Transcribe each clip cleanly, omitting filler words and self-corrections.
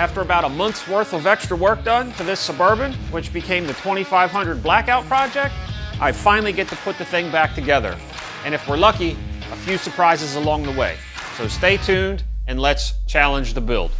After about a month's worth of extra work done to this Suburban, which became the 2500 Blackout project, I finally get to put the thing back together. And if we're lucky, a few surprises along the way. So stay tuned and let's challenge the build.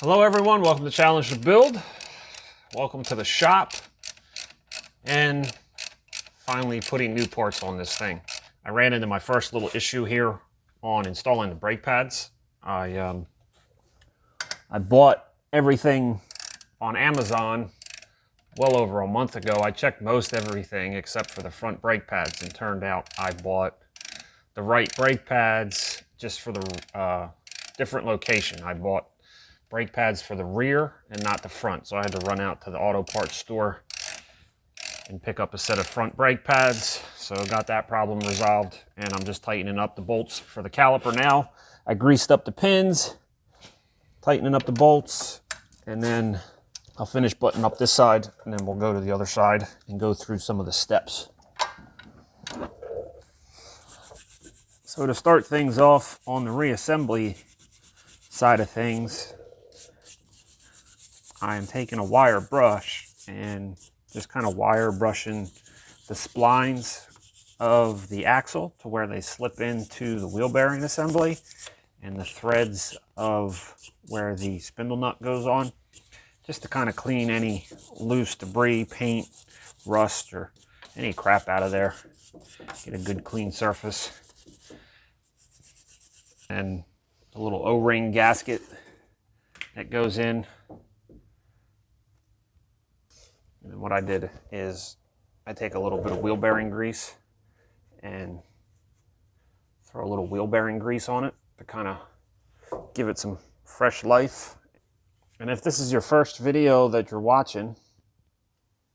Hello everyone, welcome to Challenge the Build. Welcome to the shop and finally putting new parts on this thing. I ran into my first little issue here on installing the brake pads. I bought everything on Amazon well over a month ago. I checked most everything except for the front brake pads, and turned out I bought the right brake pads just for the different location. I bought brake pads for the rear and not the front, so I had to run out to the auto parts store and pick up a set of front brake pads. So got that problem resolved, and I'm just tightening up the bolts for the caliper now. I greased up the pins, tightening up the bolts, and then I'll finish buttoning up this side, and then we'll go to the other side and go through some of the steps. So to start things off on the reassembly side of things, I am taking a wire brush and just kind of wire brushing the splines of the axle to where they slip into the wheel bearing assembly, and the threads of where the spindle nut goes on, just to kind of clean any loose debris, paint, rust, or any crap out of there. Get a good clean surface. And the little O-ring gasket that goes in. And what I did is I take a little bit of wheel bearing grease and throw a little wheel bearing grease on it to kind of give it some fresh life. And if this is your first video that you're watching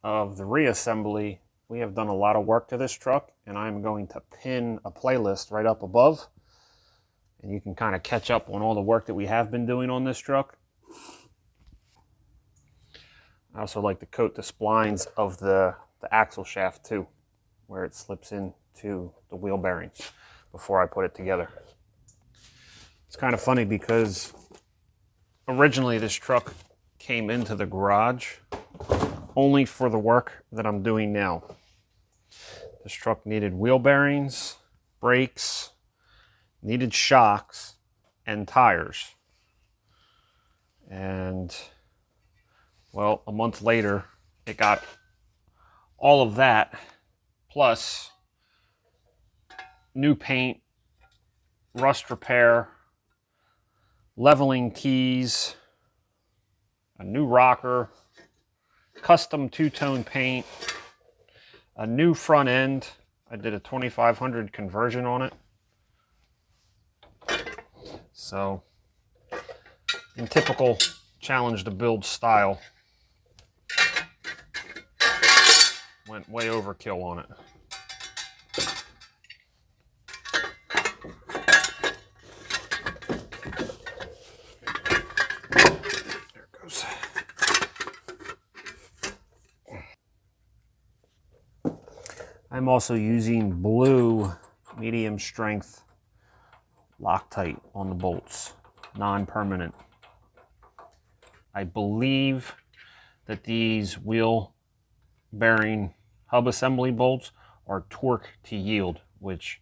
of the reassembly, we have done a lot of work to this truck, and I'm going to pin a playlist right up above, and you can kind of catch up on all the work that we have been doing on this truck. I also like to coat the splines of the axle shaft too, where it slips into the wheel bearing before I put it together. It's kind of funny because originally this truck came into the garage only for the work that I'm doing now. This truck needed wheel bearings, brakes, needed shocks, and tires. And, well, a month later, it got all of that, plus new paint, rust repair, leveling keys, a new rocker, custom two-tone paint, a new front end. I did a 2500 conversion on it. So, in typical challenge to build style, went way overkill on it. There it goes. I'm also using blue medium strength Loctite on the bolts, non-permanent. I believe that these wheel bearing hub assembly bolts are torque to yield, which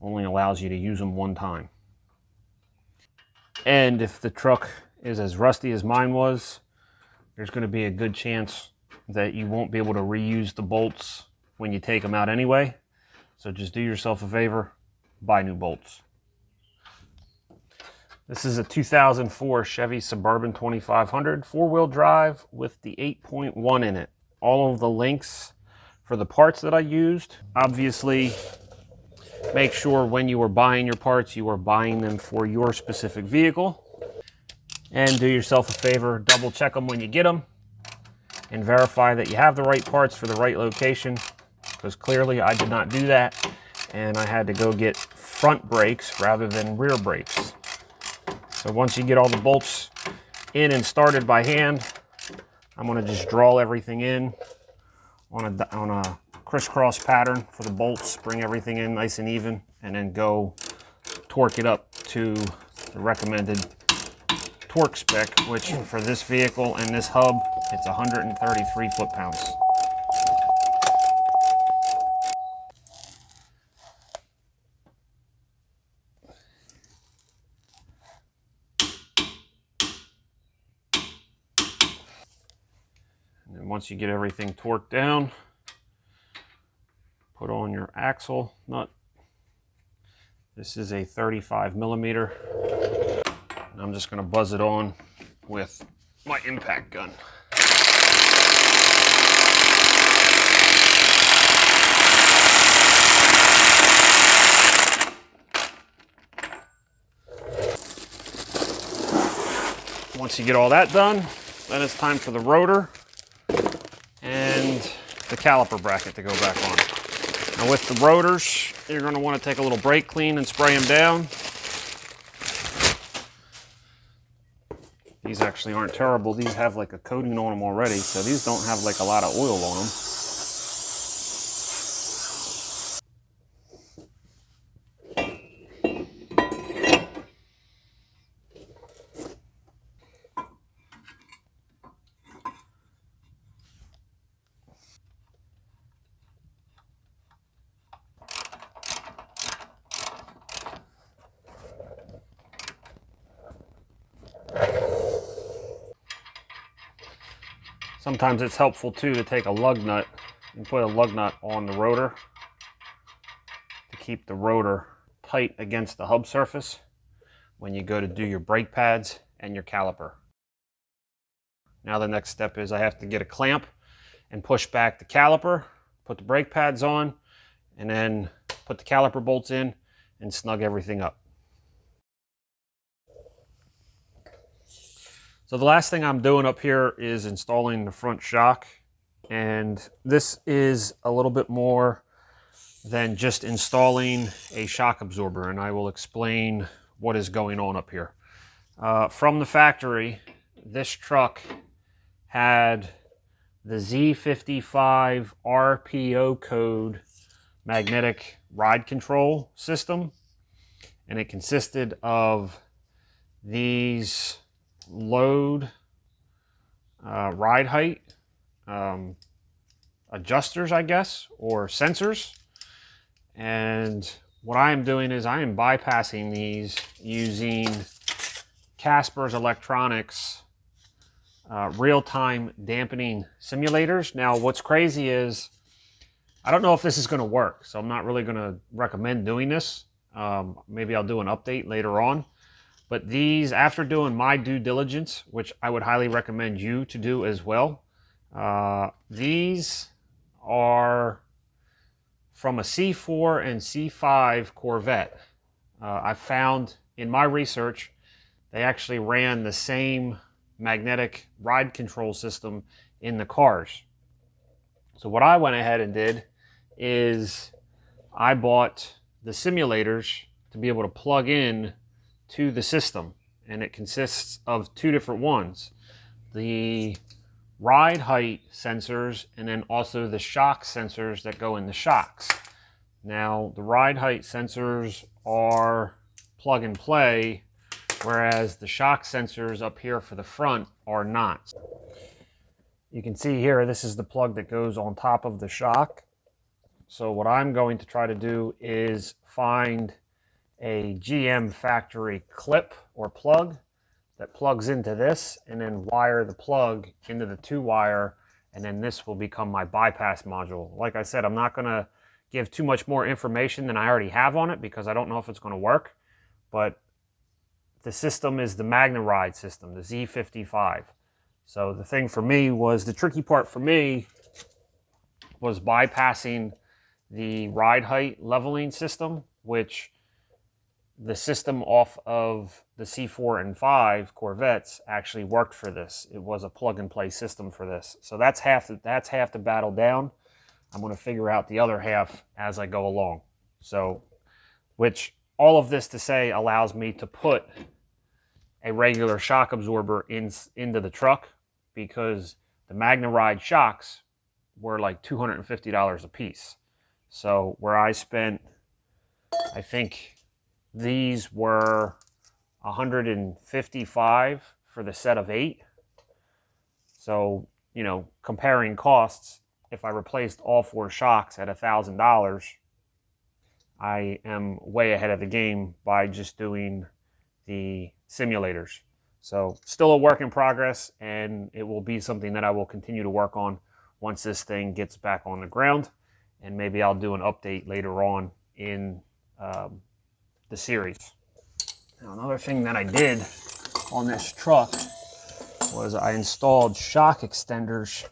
only allows you to use them one time. And if the truck is as rusty as mine was, there's going to be a good chance that you won't be able to reuse the bolts when you take them out anyway. So just do yourself a favor, buy new bolts. This is a 2004 Chevy Suburban 2500 four-wheel drive with the 8.1 in it. All of the links for the parts that I used. Obviously, make sure when you are buying your parts, you are buying them for your specific vehicle. And do yourself a favor, double check them when you get them and verify that you have the right parts for the right location, because clearly I did not do that and I had to go get front brakes rather than rear brakes. So once you get all the bolts in and started by hand, I'm going to just draw everything in on a crisscross pattern for the bolts, bring everything in nice and even, and then go torque it up to the recommended torque spec, which for this vehicle and this hub, it's 133 foot-pounds. And then once you get everything torqued down, put on your axle nut. This is a 35 millimeter. And I'm just going to buzz it on with my impact gun. Once you get all that done, then it's time for the rotor and the caliper bracket to go back on. Now with the rotors, you're going to want to take a little brake clean and spray them down. These actually aren't terrible. These have like a coating on them already, so these don't have like a lot of oil on them. Sometimes it's helpful too to take a lug nut and put a lug nut on the rotor to keep the rotor tight against the hub surface when you go to do your brake pads and your caliper. Now the next step is I have to get a clamp and push back the caliper, put the brake pads on, and then put the caliper bolts in and snug everything up. So the last thing I'm doing up here is installing the front shock, and this is a little bit more than just installing a shock absorber, and I will explain what is going on up here. From the factory, this truck had the Z55 RPO code magnetic ride control system, and it consisted of these load ride height adjusters, I guess, or sensors, and what I am doing is I am bypassing these using Casper's Electronics real-time dampening simulators. Now, what's crazy is I don't know if this is going to work, so I'm not really going to recommend doing this. Maybe I'll do an update later on. But these, after doing my due diligence, which I would highly recommend you to do as well, these are from a C4 and C5 Corvette. I found in my research they actually ran the same magnetic ride control system in the cars. So what I went ahead and did is I bought the simulators to be able to plug in to the system, and it consists of two different ones: the ride height sensors and then also the shock sensors that go in the shocks. Now, the ride height sensors are plug and play, whereas the shock sensors up here for the front are not. You can see here, this is the plug that goes on top of the shock. So what I'm going to try to do is find a GM factory clip or plug that plugs into this, and then wire the plug into the 2-wire, and then this will become my bypass module. Like I said, I'm not going to give too much more information than I already have on it because I don't know if it's going to work, but the system is the MagneRide system, the Z55. So the thing for me was, the tricky part for me was bypassing the ride height leveling system, which the system off of the C4 and 5 Corvettes actually worked for this. It was a plug-and-play system for this. So that's half the battle down. I'm going to figure out the other half as I go along. So, which all of this to say allows me to put a regular shock absorber into the truck, because the MagneRide shocks were like $250 a piece. So where I spent, I think these were $155 for the set of 8. So, you know, comparing costs, if I replaced all 4 shocks at $1,000, I am way ahead of the game by just doing the simulators. So still a work in progress, and it will be something that I will continue to work on once this thing gets back on the ground. And maybe I'll do an update later on in the series. Now, another thing that I did on this truck was I installed shock extenders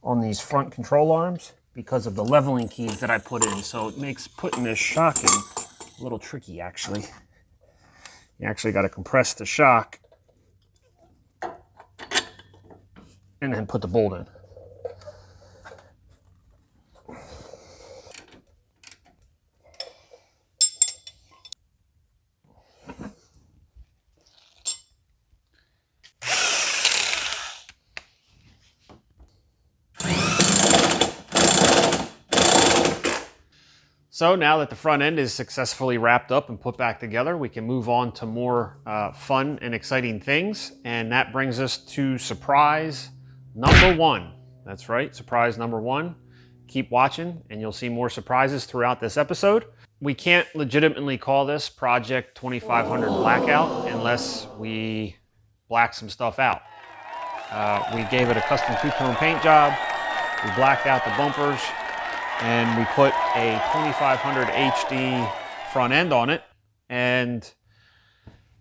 on these front control arms because of the leveling keys that I put in. So it makes putting this shock in a little tricky, actually. You actually got to compress the shock and then put the bolt in. So now that the front end is successfully wrapped up and put back together, we can move on to more fun and exciting things. And that brings us to surprise number 1. That's right, surprise number 1. Keep watching and you'll see more surprises throughout this episode. We can't legitimately call this Project 2500 Blackout unless we black some stuff out. We gave it a custom two-tone paint job. We blacked out the bumpers, and we put a 2500 HD front end on it. And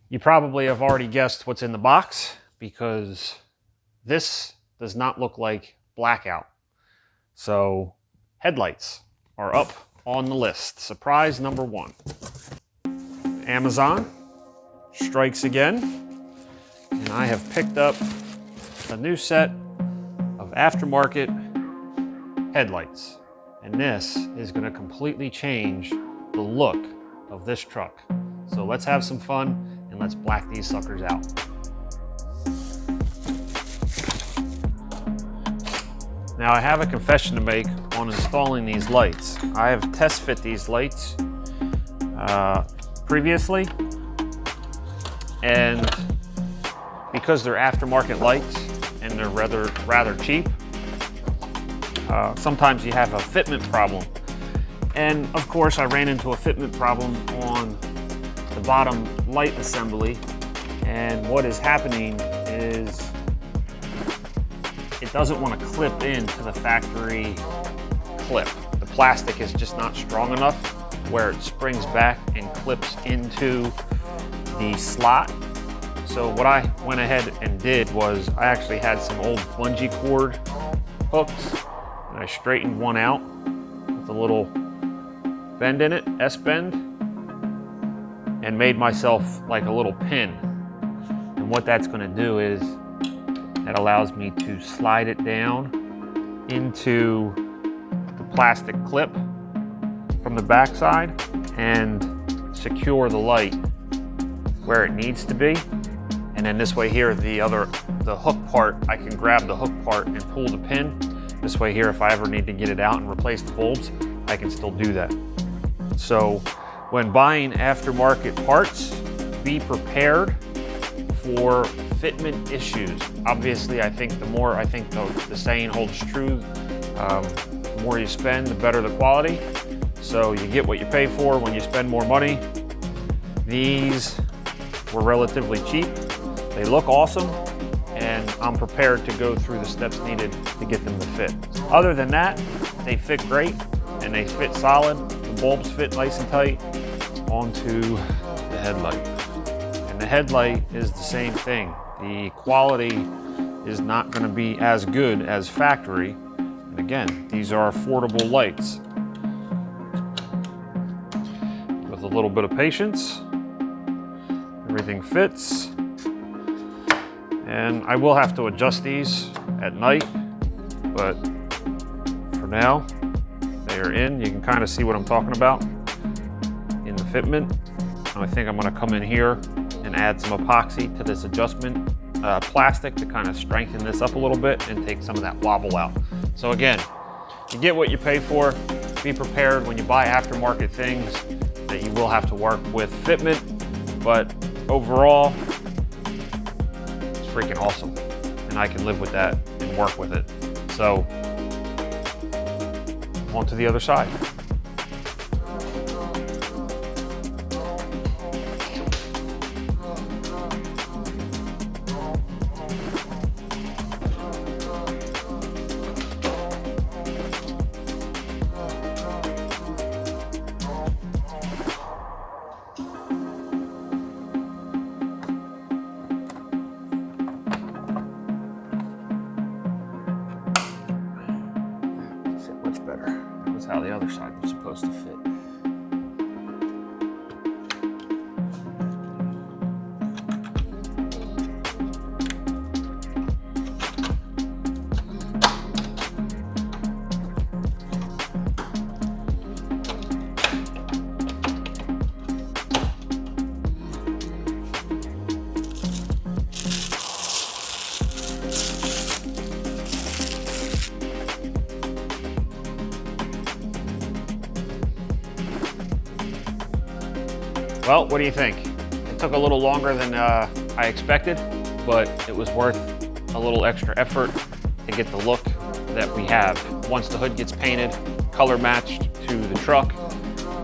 you probably have already guessed what's in the box, because this does not look like Blackout. So headlights are up on the list. Surprise number 1. Amazon strikes again, and I have picked up a new set of aftermarket headlights. And this is going to completely change the look of this truck. So let's have some fun and let's black these suckers out. Now, I have a confession to make on installing these lights. I have test fit these lights previously, and because they're aftermarket lights and they're rather cheap, sometimes you have a fitment problem. And of course I ran into a fitment problem on the bottom light assembly, and what is happening is it doesn't want to clip into the factory clip. The plastic is just not strong enough where it springs back and clips into the slot. So what I went ahead and did was I actually had some old bungee cord hooks, and I straightened one out with a little bend in it, S-bend, and made myself like a little pin. And what that's going to do is that allows me to slide it down into the plastic clip from the backside and secure the light where it needs to be. And then this way here, the hook part, I can grab the hook part and pull the pin. This way here, if I ever need to get it out and replace the bulbs, I can still do that. So when buying aftermarket parts, be prepared for fitment issues. Obviously, I think the saying holds true. The more you spend, the better the quality. So you get what you pay for when you spend more money. These were relatively cheap. They look awesome, and I'm prepared to go through the steps needed to get them to fit. Other than that, they fit great and they fit solid. The bulbs fit nice and tight onto the headlight. And the headlight is the same thing. The quality is not going to be as good as factory. And again, these are affordable lights. With a little bit of patience, everything fits. And I will have to adjust these at night, but for now, they are in. You can kind of see what I'm talking about in the fitment. And I think I'm going to come in here and add some epoxy to this adjustment plastic to kind of strengthen this up a little bit and take some of that wobble out. So again, you get what you pay for. Be prepared when you buy aftermarket things that you will have to work with fitment, but overall, it's freaking awesome. And I can live with that and work with it. So, on to the other side. Much better. That was how the other side was supposed to fit. Well, what do you think? It took a little longer than I expected, but it was worth a little extra effort to get the look that we have. Once the hood gets painted, color matched to the truck,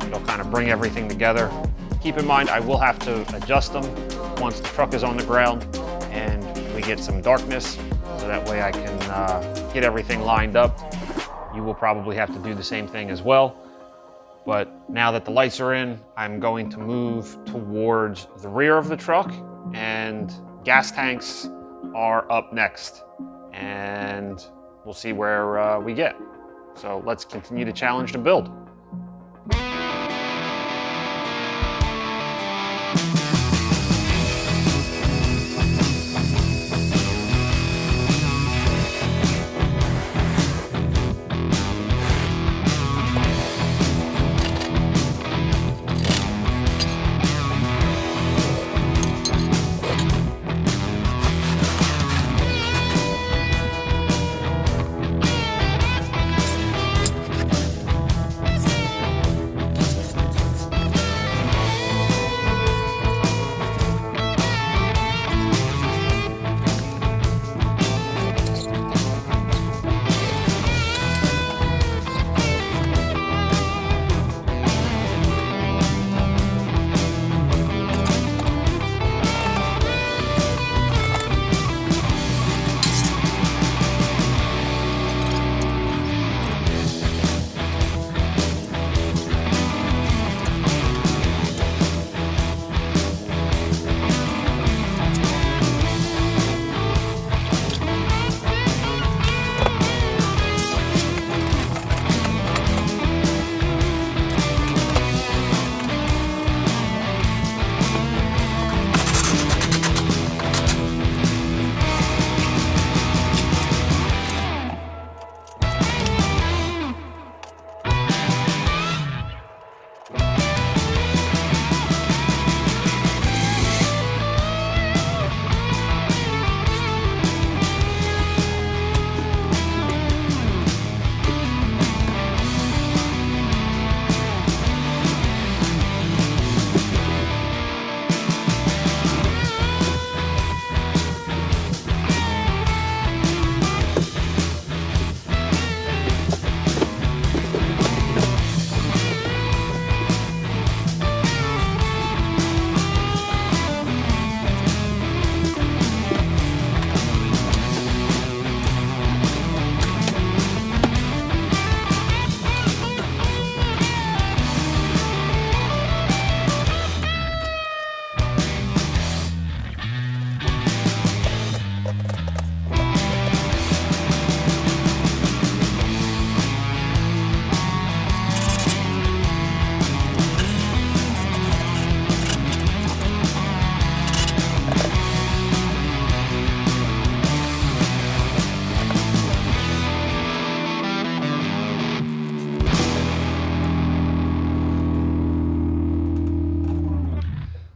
it'll kind of bring everything together. Keep in mind, I will have to adjust them once the truck is on the ground and we get some darkness, so that way I can get everything lined up. You will probably have to do the same thing as well. But now that the lights are in, I'm going to move towards the rear of the truck, and gas tanks are up next. And we'll see where we get. So let's continue to challenge the build.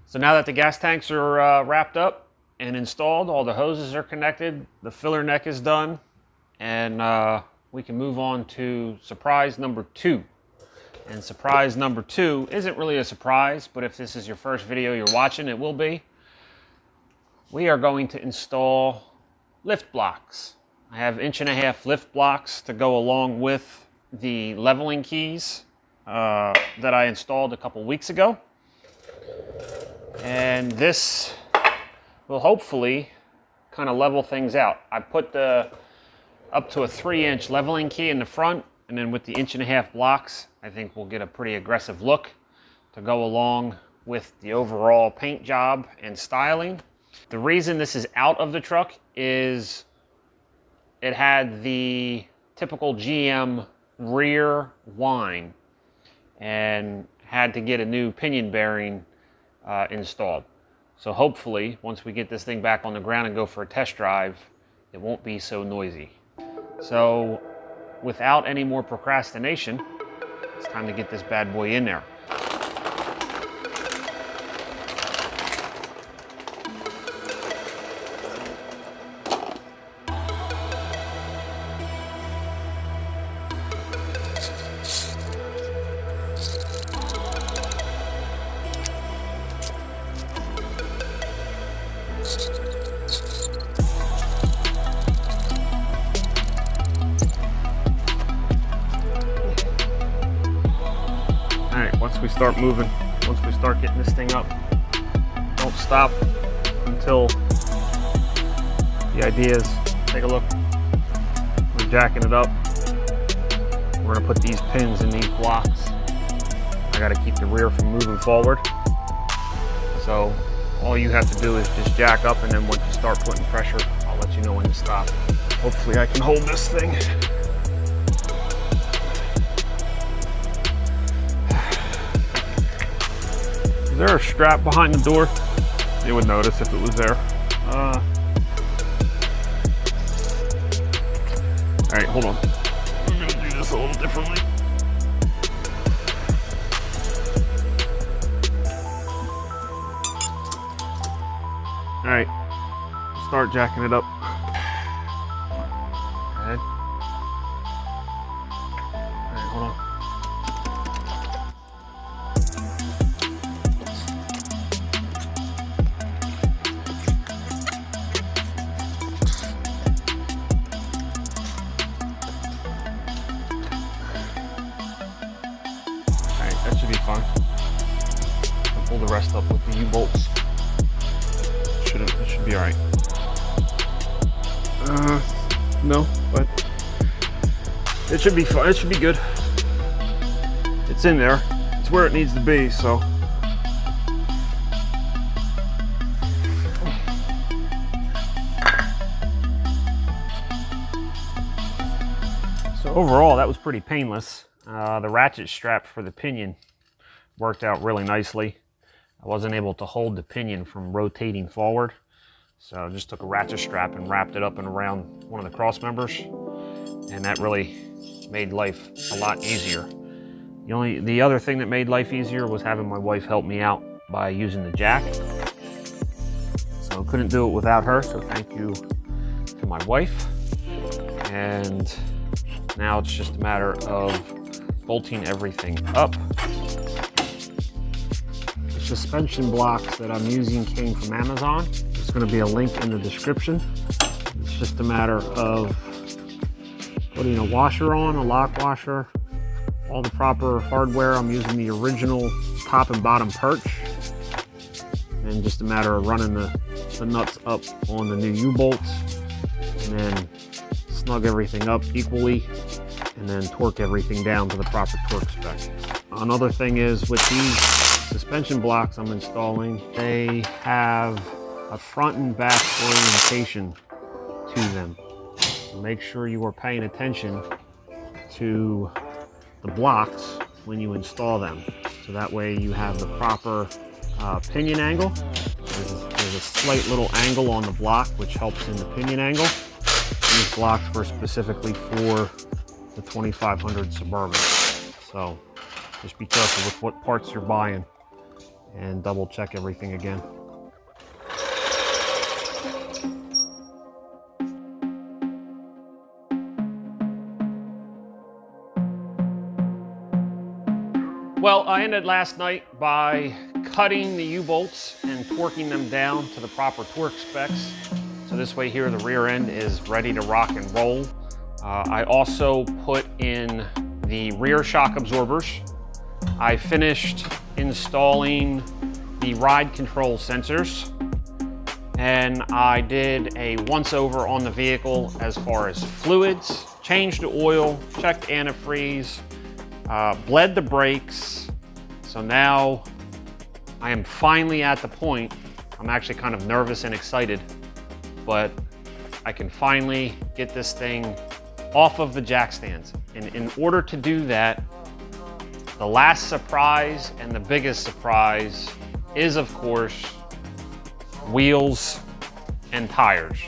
So now that the gas tanks are wrapped up and installed, all the hoses are connected, the filler neck is done, and we can move on to surprise number 2. And surprise number 2 isn't really a surprise, but if this is your first video you're watching, it will be. We are going to install lift blocks. I have 1.5-inch lift blocks to go along with the leveling keys that I installed a couple weeks ago. And this will hopefully kind of level things out. I put up to a 3-inch leveling key in the front, and then with the 1.5-inch blocks, I think we'll get a pretty aggressive look to go along with the overall paint job and styling. The reason this is out of the truck is it had the typical GM rear whine and had to get a new pinion bearing installed. So hopefully, once we get this thing back on the ground and go for a test drive, it won't be so noisy. So without any more procrastination, it's time to get this bad boy in there. Once we start moving, once we start getting this thing up, don't stop until the idea is, take a look, we're jacking it up. We're gonna put these pins in these blocks. I gotta keep the rear from moving forward. So all you have to do is just jack up, and then once you start putting pressure, I'll let you know when to stop. Hopefully I can hold this thing. Is there a strap behind the door? You would notice if it was there. All right, hold on. I'm gonna do this a little differently. All right, start jacking it up. Go ahead. All right, hold on. That should be fine. I'll pull the rest up with the U-bolts. It should be all right. No, but it should be fine. It should be good. It's in there. It's where it needs to be, so. So overall, that was pretty painless. The ratchet strap for the pinion worked out really nicely. I wasn't able to hold the pinion from rotating forward, so I just took a ratchet strap and wrapped it up and around one of the cross members, and that really made life a lot easier. The other thing that made life easier was having my wife help me out by using the jack. So I couldn't do it without her, so thank you to my wife. And now it's just a matter of bolting everything up. The suspension blocks that I'm using came from Amazon. There's going to be a link in the description. It's just a matter of putting a washer on, a lock washer, all the proper hardware. I'm using the original top and bottom perch, and just a matter of running the nuts up on the new U-bolts, and then snug everything up equally, and then torque everything down to the proper torque spec. Another thing is, with these suspension blocks I'm installing, they have a front and back orientation to them. So make sure you are paying attention to the blocks when you install them, so that way you have the proper pinion angle. There's a slight little angle on the block which helps in the pinion angle. These blocks were specifically for the 2500 Suburban, so just be careful with what parts you're buying. and double check everything again. Well, I ended last night by cutting the U-bolts and torquing them down to the proper torque specs. So this way here, the rear end is ready to rock and roll. I also put in the rear shock absorbers. I finished installing the ride control sensors, and I did a once-over on the vehicle as far as fluids, changed the oil, checked antifreeze, bled the brakes. So now I am finally at the point, I'm actually kind of nervous and excited, but I can finally get this thing off of the jack stands. And in order to do that, the last surprise and the biggest surprise is, of course, wheels and tires.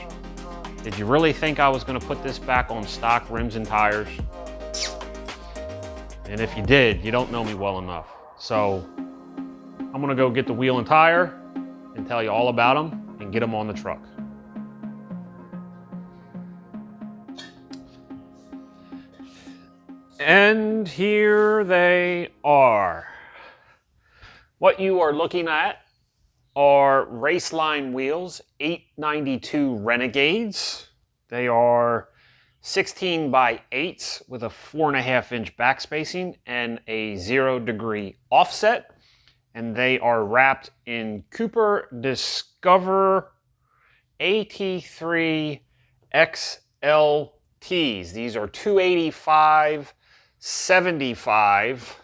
Did you really think I was gonna put this back on stock rims and tires? And if you did, you don't know me well enough. So I'm gonna go get the wheel and tire and tell you all about them and get them on the truck. And here they are. What you are looking at are Raceline wheels, 892 Renegades. They are 16 by 8s with a 4.5-inch back spacing and a 0-degree offset. And they are wrapped in Cooper Discoverer AT3 XLTs. These are 285/75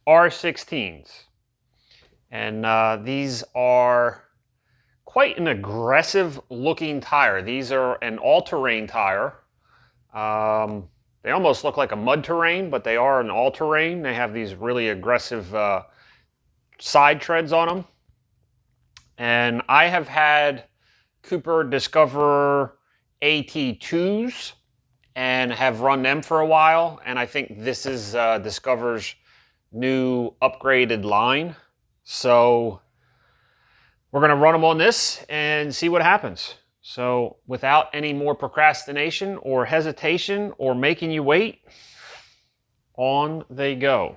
R16s. And these are quite an aggressive looking tire. These are an all-terrain tire. They almost look like a mud terrain, but they are an all-terrain. They have these really aggressive side treads on them. And I have had Cooper Discoverer AT2s and have run them for a while. And I think this is Discover's new upgraded line. So we're gonna run them on this and see what happens. So without any more procrastination or hesitation or making you wait, on they go.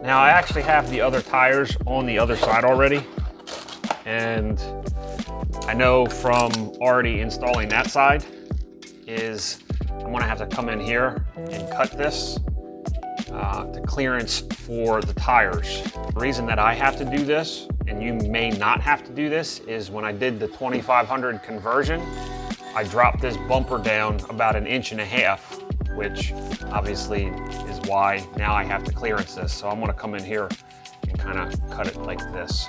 Now I actually have the other tires on the other side already, and I know from already installing that side is I'm gonna have to come in here and cut this to clearance for the tires. The reason that I have to do this, and you may not have to do this, is when I did the 2500 conversion, I dropped this bumper down about 1.5 inches, which obviously is why now I have to clearance this. So I'm gonna come in here and kind of cut it like this.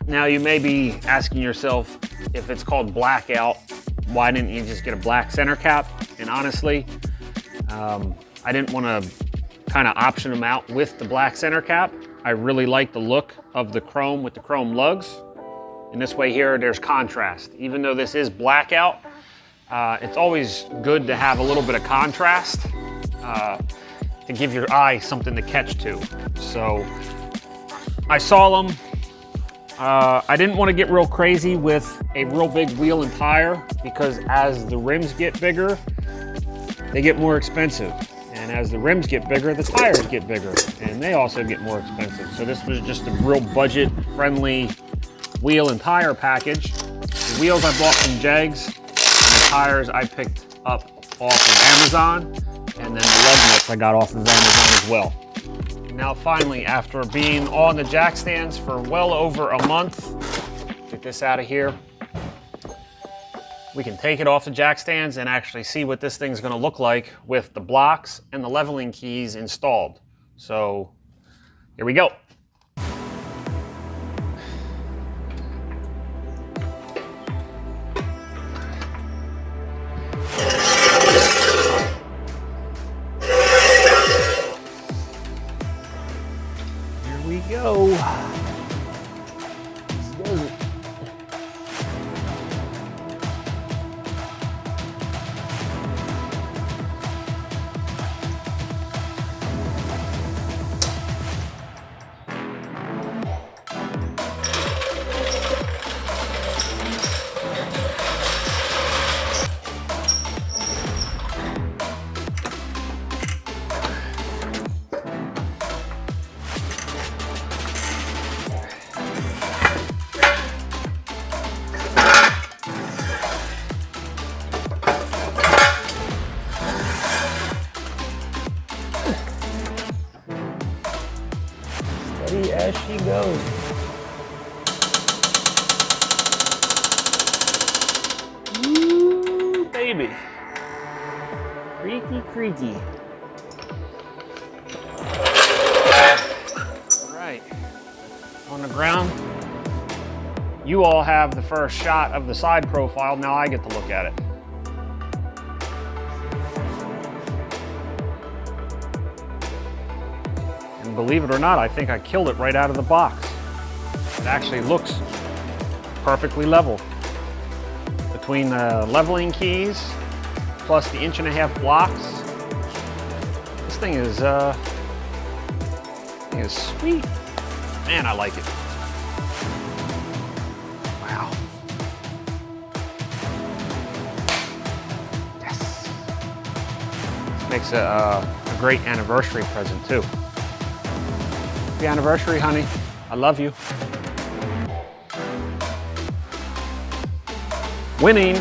Now you may be asking yourself, if it's called Blackout, why didn't you just get a black center cap? And honestly, I didn't want to kind of option them out with the black center cap. I really like the look of the chrome with the chrome lugs. And this way here, there's contrast. Even though this is Blackout, it's always good to have a little bit of contrast to give your eye something to catch to. So I saw them. I didn't want to get real crazy with a real big wheel and tire, because as the rims get bigger, they get more expensive. And as the rims get bigger, the tires get bigger, and they also get more expensive. So this was just a real budget-friendly wheel and tire package. The wheels I bought from Jegs, and the tires I picked up off of Amazon, and then the lug nuts I got off of Amazon as well. Now finally, after being on the jack stands for well over a month, get this out of here, we can take it off the jack stands and actually see what this thing's going to look like with the blocks and the leveling keys installed. So here we go. Here we go. Let's do it. As she goes. Ooh, baby. Creaky, creaky. All right. On the ground, you all have the first shot of the side profile. Now I get to look at it. And believe it or not, I think I killed it right out of the box. It actually looks perfectly level. Between the leveling keys plus the 1.5 blocks, this thing is sweet. Man, I like it. Wow. Yes. This makes a great anniversary present too. Happy anniversary, honey. I love you. Winning.